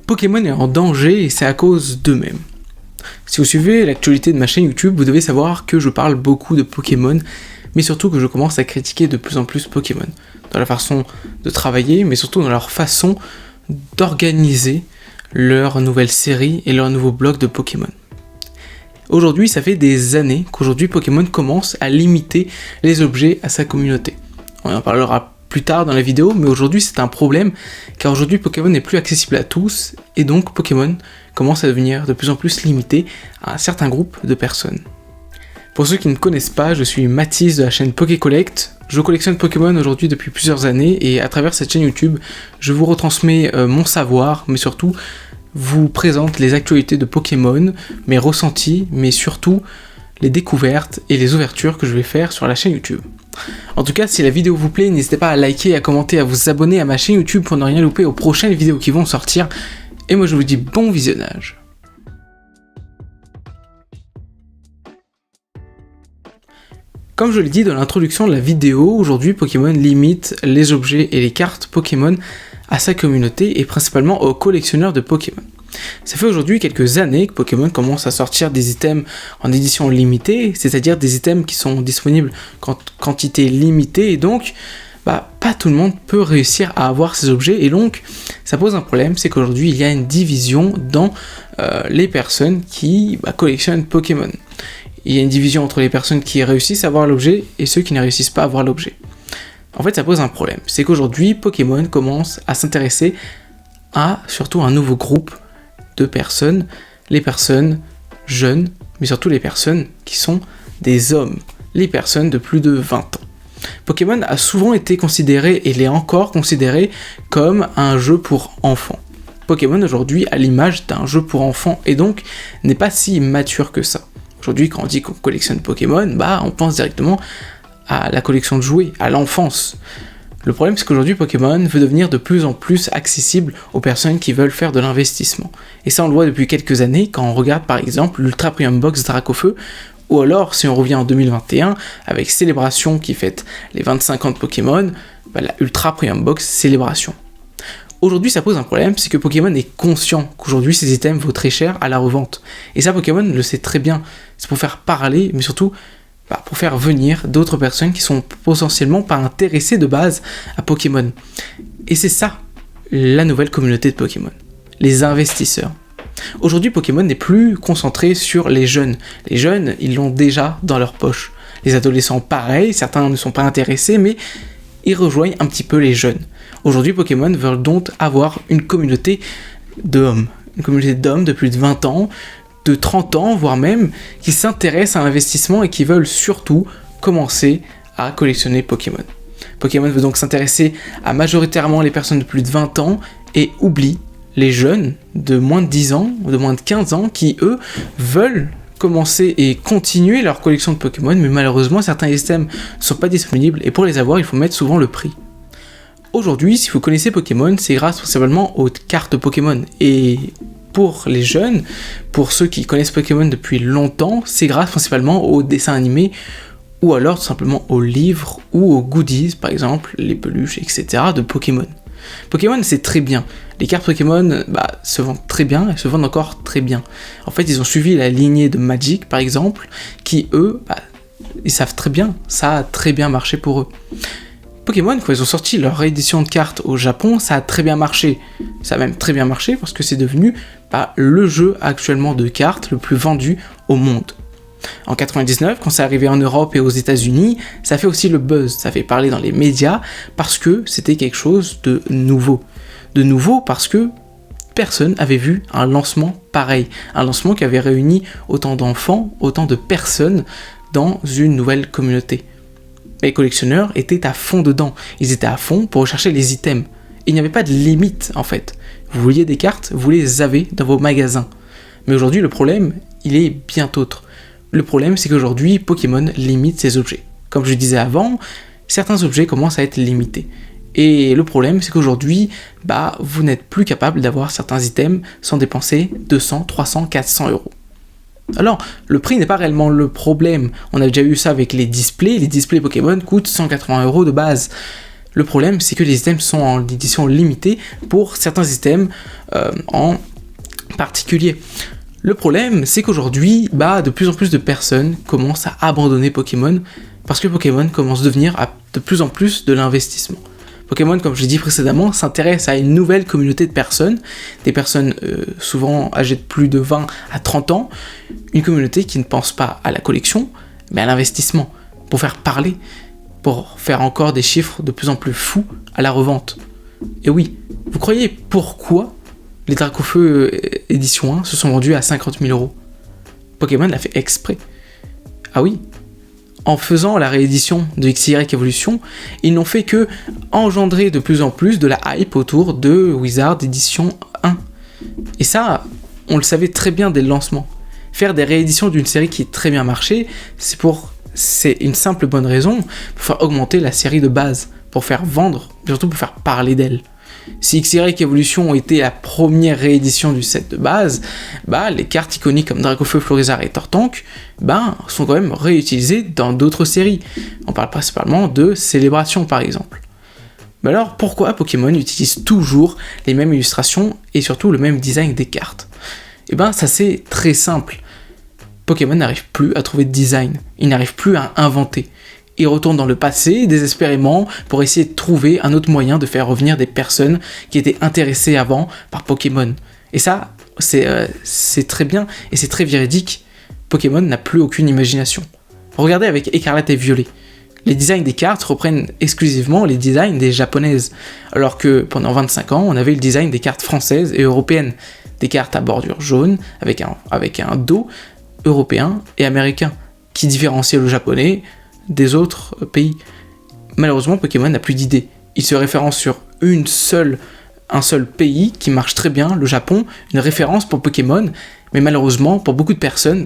Pokémon est en danger et c'est à cause d'eux-mêmes. Si vous suivez l'actualité de ma chaîne YouTube, vous devez savoir que je parle beaucoup de Pokémon, mais surtout que je commence à critiquer de plus en plus Pokémon, dans la façon de travailler, mais surtout dans leur façon d'organiser leur nouvelle série et leur nouveau bloc de Pokémon. Aujourd'hui, ça fait des années qu'aujourd'hui Pokémon commence à limiter les objets à sa communauté. On en parlera plus tard dans la vidéo, mais aujourd'hui c'est un problème, car aujourd'hui Pokémon n'est plus accessible à tous, et donc Pokémon commence à devenir de plus en plus limité à un certain groupe de personnes. Pour ceux qui ne connaissent pas, je suis Mathis de la chaîne PokéCollect. Je collectionne Pokémon aujourd'hui depuis plusieurs années, et à travers cette chaîne YouTube, je vous retransmets mon savoir, mais surtout vous présente les actualités de Pokémon, mes ressentis, mais surtout les découvertes et les ouvertures que je vais faire sur la chaîne YouTube. En tout cas, si la vidéo vous plaît, n'hésitez pas à liker, à commenter, à vous abonner à ma chaîne YouTube pour ne rien louper aux prochaines vidéos qui vont sortir. Et moi je vous dis bon visionnage. Comme je l'ai dit dans l'introduction de la vidéo, aujourd'hui Pokémon limite les objets et les cartes Pokémon à sa communauté et principalement aux collectionneurs de Pokémon. Ça fait aujourd'hui quelques années que Pokémon commence à sortir des items en édition limitée, c'est-à-dire des items qui sont disponibles en quantité limitée, et donc pas tout le monde peut réussir à avoir ces objets, et donc ça pose un problème, c'est qu'aujourd'hui il y a une division dans les personnes qui collectionnent Pokémon. Il y a une division entre les personnes qui réussissent à avoir l'objet et ceux qui ne réussissent pas à avoir l'objet. En fait, ça pose un problème, c'est qu'aujourd'hui Pokémon commence à s'intéresser à surtout un nouveau groupe de personnes, les personnes jeunes, mais surtout les personnes qui sont des hommes, les personnes de plus de 20 ans. Pokémon a souvent été considéré, et l'est encore considéré, comme un jeu pour enfants. Pokémon aujourd'hui a l'image d'un jeu pour enfants, et donc n'est pas si mature que ça. Aujourd'hui, quand on dit qu'on collectionne Pokémon, on pense directement à la collection de jouets, à l'enfance. Le problème, c'est qu'aujourd'hui, Pokémon veut devenir de plus en plus accessible aux personnes qui veulent faire de l'investissement. Et ça, on le voit depuis quelques années, quand on regarde par exemple l'Ultra Premium Box Dracofeu, ou alors, si on revient en 2021, avec Célébration qui fête les 25 ans de Pokémon, la Ultra Premium Box Célébration. Aujourd'hui, ça pose un problème, c'est que Pokémon est conscient qu'aujourd'hui, ces items vaut très cher à la revente. Et ça, Pokémon le sait très bien. C'est pour faire parler, mais surtout pour faire venir d'autres personnes qui sont potentiellement pas intéressées de base à Pokémon. Et c'est ça, la nouvelle communauté de Pokémon. Les investisseurs. Aujourd'hui, Pokémon n'est plus concentré sur les jeunes. Les jeunes, ils l'ont déjà dans leur poche. Les adolescents, pareil, certains ne sont pas intéressés, mais ils rejoignent un petit peu les jeunes. Aujourd'hui, Pokémon veut donc avoir une communauté d'hommes. Une communauté d'hommes de plus de 20 ans, de 30 ans, voire même, qui s'intéressent à l'investissement et qui veulent surtout commencer à collectionner Pokémon. Pokémon veut donc s'intéresser à majoritairement les personnes de plus de 20 ans et oublie les jeunes de moins de 10 ans ou de moins de 15 ans qui, eux, veulent commencer et continuer leur collection de Pokémon, mais malheureusement certains items ne sont pas disponibles et pour les avoir, il faut mettre souvent le prix. Aujourd'hui, si vous connaissez Pokémon, c'est grâce principalement aux cartes Pokémon. Et pour les jeunes, pour ceux qui connaissent Pokémon depuis longtemps, c'est grâce principalement aux dessins animés ou alors tout simplement aux livres ou aux goodies, par exemple les peluches, etc. de Pokémon. Pokémon, c'est très bien. Les cartes Pokémon se vendent très bien et se vendent encore très bien. En fait, ils ont suivi la lignée de Magic, par exemple, qui eux, ils savent très bien, ça a très bien marché pour eux. Pokémon, quand ils ont sorti leur réédition de cartes au Japon, ça a très bien marché. Ça a même très bien marché parce que c'est devenu le jeu actuellement de cartes le plus vendu au monde. En 99, quand c'est arrivé en Europe et aux États-Unis, ça fait aussi le buzz, ça fait parler dans les médias parce que c'était quelque chose de nouveau. De nouveau parce que personne avait vu un lancement pareil, un lancement qui avait réuni autant d'enfants, autant de personnes dans une nouvelle communauté. Les collectionneurs étaient à fond dedans, ils étaient à fond pour rechercher les items. Il n'y avait pas de limite en fait. Vous vouliez des cartes, vous les avez dans vos magasins. Mais aujourd'hui, le problème, il est bien autre. Le problème, c'est qu'aujourd'hui, Pokémon limite ses objets. Comme je disais avant, certains objets commencent à être limités. Et le problème, c'est qu'aujourd'hui, vous n'êtes plus capable d'avoir certains items sans dépenser 200, 300, 400 euros. Alors, le prix n'est pas réellement le problème. On a déjà eu ça avec les displays. Les displays Pokémon coûtent 180 € de base. Le problème, c'est que les items sont en édition limitée pour certains items en particulier. Le problème, c'est qu'aujourd'hui, de plus en plus de personnes commencent à abandonner Pokémon parce que Pokémon commence à devenir de plus en plus de l'investissement. Pokémon, comme je l'ai dit précédemment, s'intéresse à une nouvelle communauté de personnes, des personnes souvent âgées de plus de 20 à 30 ans, une communauté qui ne pense pas à la collection, mais à l'investissement, pour faire parler, pour faire encore des chiffres de plus en plus fous à la revente. Et oui, vous croyez pourquoi les Dracofeu édition 1 se sont vendus à 50 000 €? Pokémon l'a fait exprès. Ah oui, en faisant la réédition de XY Evolution, ils n'ont fait que engendrer de plus en plus de la hype autour de Wizard édition 1. Et ça, on le savait très bien dès le lancement. Faire des rééditions d'une série qui est très bien marché, c'est une simple bonne raison pour faire augmenter la série de base, pour faire vendre, et surtout pour faire parler d'elle. Si XY Evolution était la première réédition du set de base, les cartes iconiques comme Dracofeu, Florizarre et Tortank, sont quand même réutilisées dans d'autres séries. On parle principalement de Célébration par exemple. Mais alors pourquoi Pokémon utilise toujours les mêmes illustrations et surtout le même design des cartes? Ça c'est très simple. Pokémon n'arrive plus à trouver de design, il n'arrive plus à inventer. Il retourne dans le passé, désespérément, pour essayer de trouver un autre moyen de faire revenir des personnes qui étaient intéressées avant par Pokémon. Et ça, c'est très bien et c'est très véridique. Pokémon n'a plus aucune imagination. Regardez avec Écarlate et Violet. Les designs des cartes reprennent exclusivement les designs des japonaises, alors que pendant 25 ans, on avait le design des cartes françaises et européennes. Des cartes à bordure jaune, avec un dos européen et américain, qui différenciait le japonais des autres pays. Malheureusement, Pokémon n'a plus d'idée. Il se référence sur un seul pays qui marche très bien, le Japon, une référence pour Pokémon, mais malheureusement, pour beaucoup de personnes,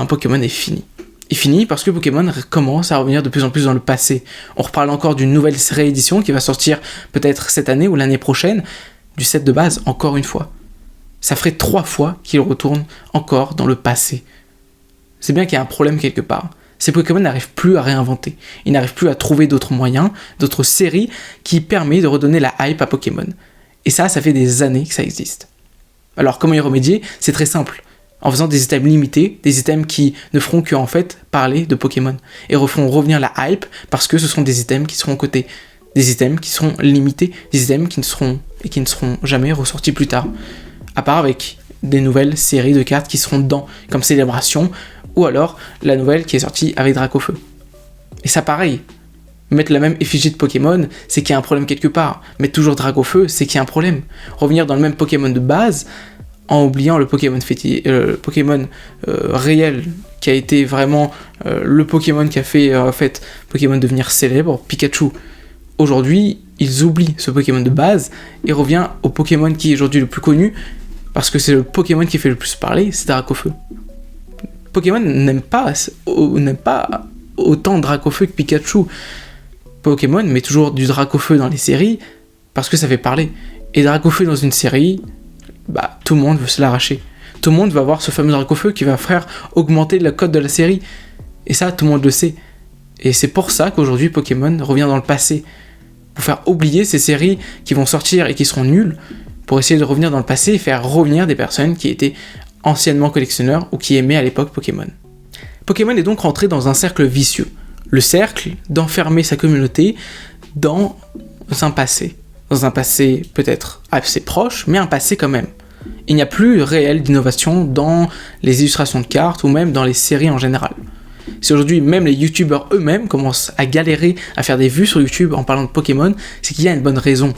Pokémon est fini. Il finit parce que Pokémon commence à revenir de plus en plus dans le passé. On reparle encore d'une nouvelle réédition qui va sortir peut-être cette année ou l'année prochaine, du set de base, encore une fois. Ça ferait 3 fois qu'il retourne encore dans le passé. C'est bien qu'il y a un problème quelque part. C'est que Pokémon n'arrive plus à réinventer. Il n'arrive plus à trouver d'autres moyens, d'autres séries qui permettent de redonner la hype à Pokémon. Et ça fait des années que ça existe. Alors comment y remédier? C'est très simple. En faisant des items limités, des items qui ne feront que en fait parler de Pokémon. Et feront revenir la hype parce que ce sont des items qui seront cotés. Des items qui seront limités, des items qui ne seront jamais ressortis plus tard. À part avec des nouvelles séries de cartes qui seront dedans, comme Célébration, ou alors la nouvelle qui est sortie avec Dracofeu. Et ça pareil, mettre la même effigie de Pokémon, c'est qu'il y a un problème quelque part. Mettre toujours Dracofeu, c'est qu'il y a un problème. Revenir dans le même Pokémon de base, en oubliant le Pokémon réel, qui a été vraiment le Pokémon qui a fait Pokémon devenir célèbre, Pikachu. Aujourd'hui, ils oublient ce Pokémon de base et revient au Pokémon qui est aujourd'hui le plus connu, parce que c'est le Pokémon qui fait le plus parler, c'est Dracofeu. Pokémon n'aime pas autant Dracofeu que Pikachu. Pokémon met toujours du Dracofeu dans les séries parce que ça fait parler. Et Dracofeu dans une série, tout le monde veut se l'arracher. Tout le monde va voir ce fameux Dracofeu qui va faire augmenter la cote de la série. Et ça, tout le monde le sait. Et c'est pour ça qu'aujourd'hui Pokémon revient dans le passé. Pour faire oublier ces séries qui vont sortir et qui seront nulles, pour essayer de revenir dans le passé et faire revenir des personnes qui étaient anciennement collectionneurs ou qui aimaient à l'époque Pokémon. Pokémon est donc rentré dans un cercle vicieux. Le cercle d'enfermer sa communauté dans un passé. Dans un passé peut-être assez proche, mais un passé quand même. Il n'y a plus réel d'innovation dans les illustrations de cartes ou même dans les séries en général. Si aujourd'hui même les youtubeurs eux-mêmes commencent à galérer à faire des vues sur YouTube en parlant de Pokémon, c'est qu'il y a une bonne raison.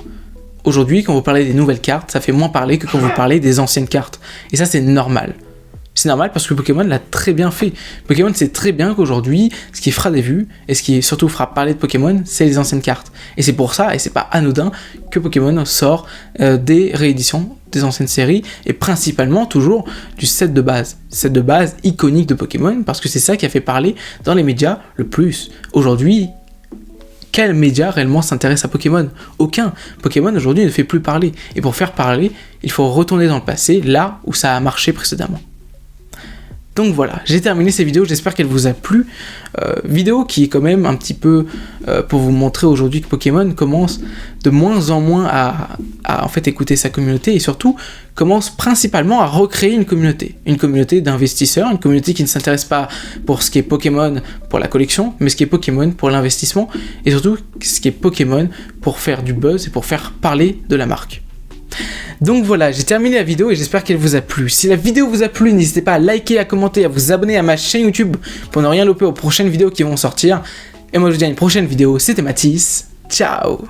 Aujourd'hui, quand vous parlez des nouvelles cartes, ça fait moins parler que quand vous parlez des anciennes cartes. Et ça, c'est normal. C'est normal parce que Pokémon l'a très bien fait. Pokémon sait très bien qu'aujourd'hui, ce qui fera des vues, et ce qui surtout fera parler de Pokémon, c'est les anciennes cartes. Et c'est pour ça, et c'est pas anodin, que Pokémon sort des rééditions des anciennes séries, et principalement toujours du set de base. Set de base iconique de Pokémon, parce que c'est ça qui a fait parler dans les médias le plus. Aujourd'hui, quel média réellement s'intéresse à Pokémon? Aucun. Pokémon aujourd'hui ne fait plus parler. Et pour faire parler, il faut retourner dans le passé, là où ça a marché précédemment. Donc voilà, j'ai terminé cette vidéo, j'espère qu'elle vous a plu. Vidéo qui est quand même un petit peu pour vous montrer aujourd'hui que Pokémon commence de moins en moins à en fait écouter sa communauté et surtout commence principalement à recréer une communauté d'investisseurs, une communauté qui ne s'intéresse pas pour ce qui est Pokémon pour la collection, mais ce qui est Pokémon pour l'investissement et surtout ce qui est Pokémon pour faire du buzz et pour faire parler de la marque. Donc voilà, j'ai terminé la vidéo et j'espère qu'elle vous a plu. Si la vidéo vous a plu, n'hésitez pas à liker, à commenter, à vous abonner à ma chaîne YouTube pour ne rien louper aux prochaines vidéos qui vont sortir. Et moi je vous dis à une prochaine vidéo, c'était Mathis, ciao.